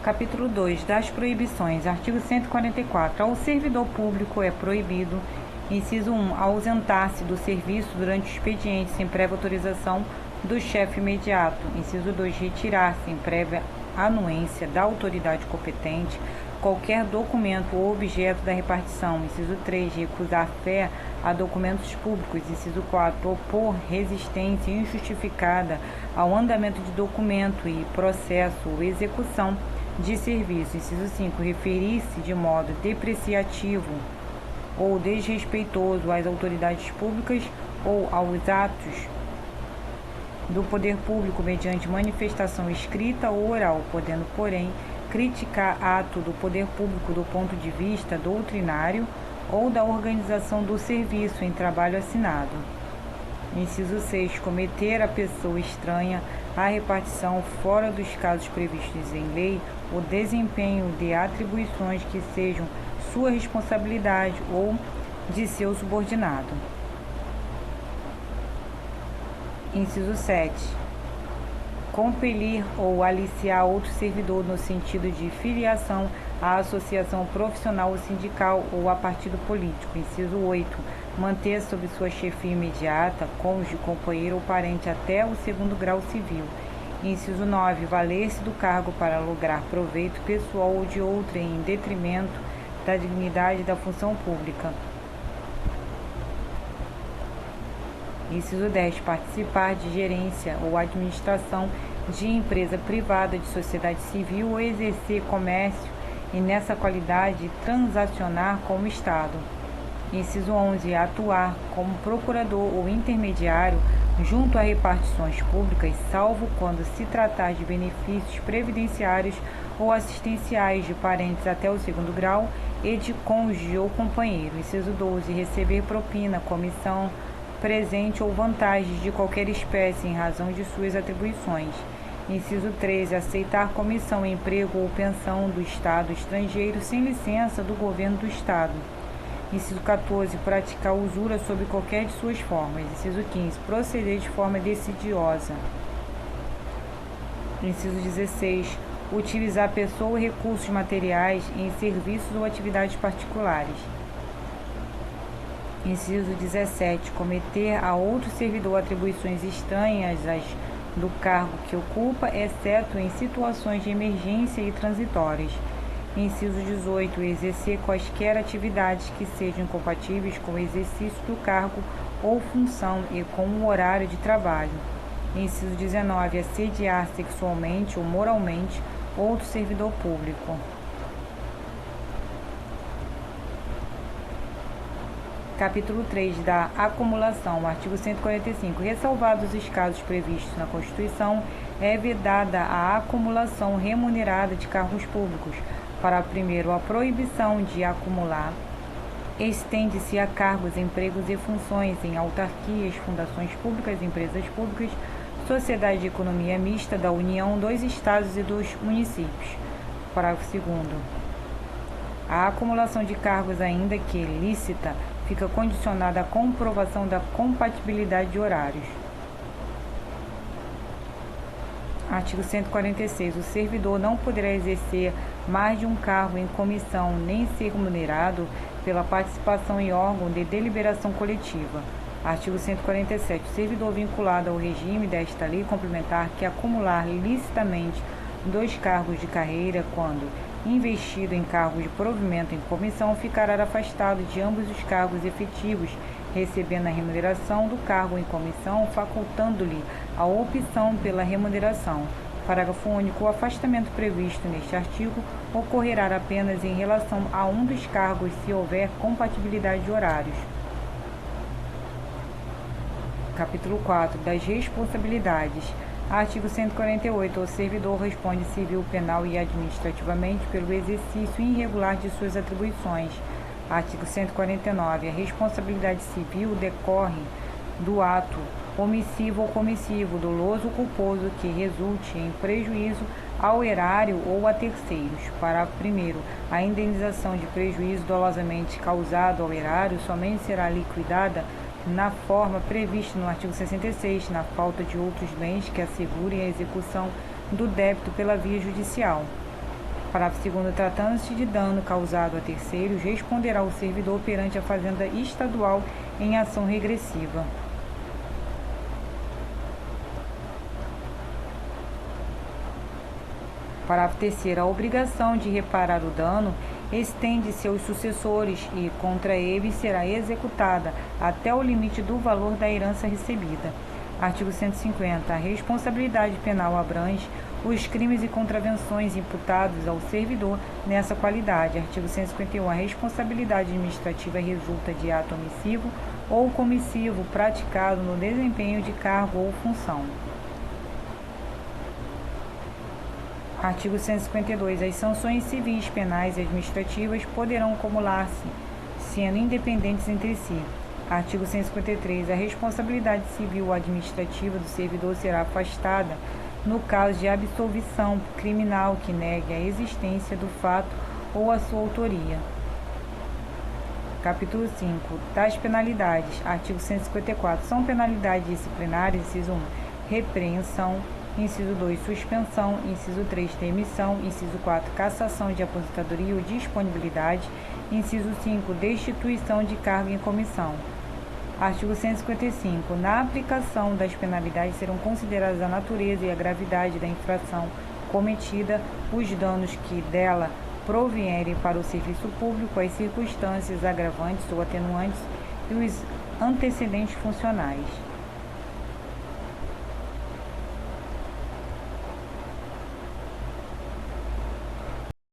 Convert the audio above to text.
Capítulo 2 das proibições. Artigo 144. Ao servidor público é proibido: inciso 1, ausentar-se do serviço durante o expediente sem prévia autorização do chefe imediato. Inciso 2, retirar-se em prévia anuência da autoridade competente qualquer documento ou objeto da repartição. Inciso 3, recusar fé a documentos públicos. Inciso 4, opor resistência injustificada ao andamento de documento e processo ou execução de serviço. Inciso 5, referir-se de modo depreciativo ou desrespeitoso às autoridades públicas ou aos atos do poder público mediante manifestação escrita ou oral, podendo, porém, criticar ato do poder público do ponto de vista doutrinário ou da organização do serviço em trabalho assinado. Inciso 6, cometer a pessoa estranha à repartição, fora dos casos previstos em lei, o desempenho de atribuições que sejam sua responsabilidade ou de seu subordinado. Inciso 7, compelir ou aliciar outro servidor no sentido de filiação à associação profissional ou sindical ou a partido político. Inciso 8, manter sob sua chefia imediata, cônjuge, companheiro ou parente até o segundo grau civil. Inciso 9, valer-se do cargo para lograr proveito pessoal ou de outrem em detrimento da dignidade da função pública. Inciso 10, participar de gerência ou administração de empresa privada, de sociedade civil ou exercer comércio e nessa qualidade transacionar como Estado. Inciso 11, atuar como procurador ou intermediário junto a repartições públicas, salvo quando se tratar de benefícios previdenciários ou assistenciais de parentes até o segundo grau e de cônjuge ou companheiro. Inciso 12, receber propina, comissão, presente ou vantagens de qualquer espécie em razão de suas atribuições. Inciso 13, aceitar comissão, emprego ou pensão do Estado estrangeiro sem licença do governo do Estado. Inciso 14, praticar usura sob qualquer de suas formas. Inciso 15, proceder de forma decidiosa. Inciso 16, utilizar pessoa ou recursos materiais em serviços ou atividades particulares. Inciso 17, cometer a outro servidor atribuições estranhas às do cargo que ocupa, exceto em situações de emergência e transitórias. Inciso 18, exercer quaisquer atividades que sejam incompatíveis com o exercício do cargo ou função e com o horário de trabalho. Inciso 19, assediar sexualmente ou moralmente outro servidor público. Capítulo 3 da acumulação. Artigo 145. Ressalvados os casos previstos na Constituição, é vedada a acumulação remunerada de cargos públicos. Para primeiro, a proibição de acumular estende-se a cargos, empregos e funções em autarquias, fundações públicas, empresas públicas, sociedade de economia mista da União, dos Estados e dos municípios. Parágrafo 2º. A acumulação de cargos, ainda que lícita, fica condicionada à comprovação da compatibilidade de horários. Artigo 146. O servidor não poderá exercer mais de um cargo em comissão, nem ser remunerado pela participação em órgão de deliberação coletiva. Artigo 147. O servidor vinculado ao regime desta lei complementar que acumular licitamente 2 cargos de carreira, quando investido em cargo de provimento em comissão, ficará afastado de ambos os cargos efetivos, recebendo a remuneração do cargo em comissão, facultando-lhe a opção pela remuneração. Parágrafo único. O afastamento previsto neste artigo ocorrerá apenas em relação a um dos cargos se houver compatibilidade de horários. Capítulo 4 das responsabilidades. Artigo 148. O servidor responde civil, penal e administrativamente pelo exercício irregular de suas atribuições. Artigo 149. A responsabilidade civil decorre do ato omissivo ou comissivo, doloso ou culposo, que resulte em prejuízo ao erário ou a terceiros. Parágrafo 1º. A indenização de prejuízo dolosamente causado ao erário somente será liquidada na forma prevista no artigo 66, na falta de outros bens que assegurem a execução do débito pela via judicial. Parágrafo 2º. Tratando-se de dano causado a terceiros, responderá o servidor perante a Fazenda Estadual em ação regressiva. Parágrafo 3º. A obrigação de reparar o dano estende-se aos sucessores e, contra eles, será executada até o limite do valor da herança recebida. Artigo 150. A responsabilidade penal abrange os crimes e contravenções imputados ao servidor nessa qualidade. Artigo 151. A responsabilidade administrativa resulta de ato omissivo ou comissivo praticado no desempenho de cargo ou função. Artigo 152. As sanções civis, penais e administrativas poderão acumular-se, sendo independentes entre si. Artigo 153. A responsabilidade civil ou administrativa do servidor será afastada no caso de absolvição criminal que negue a existência do fato ou a sua autoria. Capítulo 5. Das penalidades. Artigo 154. São penalidades disciplinares: inciso 1, repreensão; inciso 2, suspensão; inciso 3, demissão; inciso 4, cassação de aposentadoria ou disponibilidade; inciso 5, destituição de cargo em comissão. Artigo 155. Na aplicação das penalidades serão consideradas a natureza e a gravidade da infração cometida, os danos que dela provierem para o serviço público, as circunstâncias agravantes ou atenuantes e os antecedentes funcionais.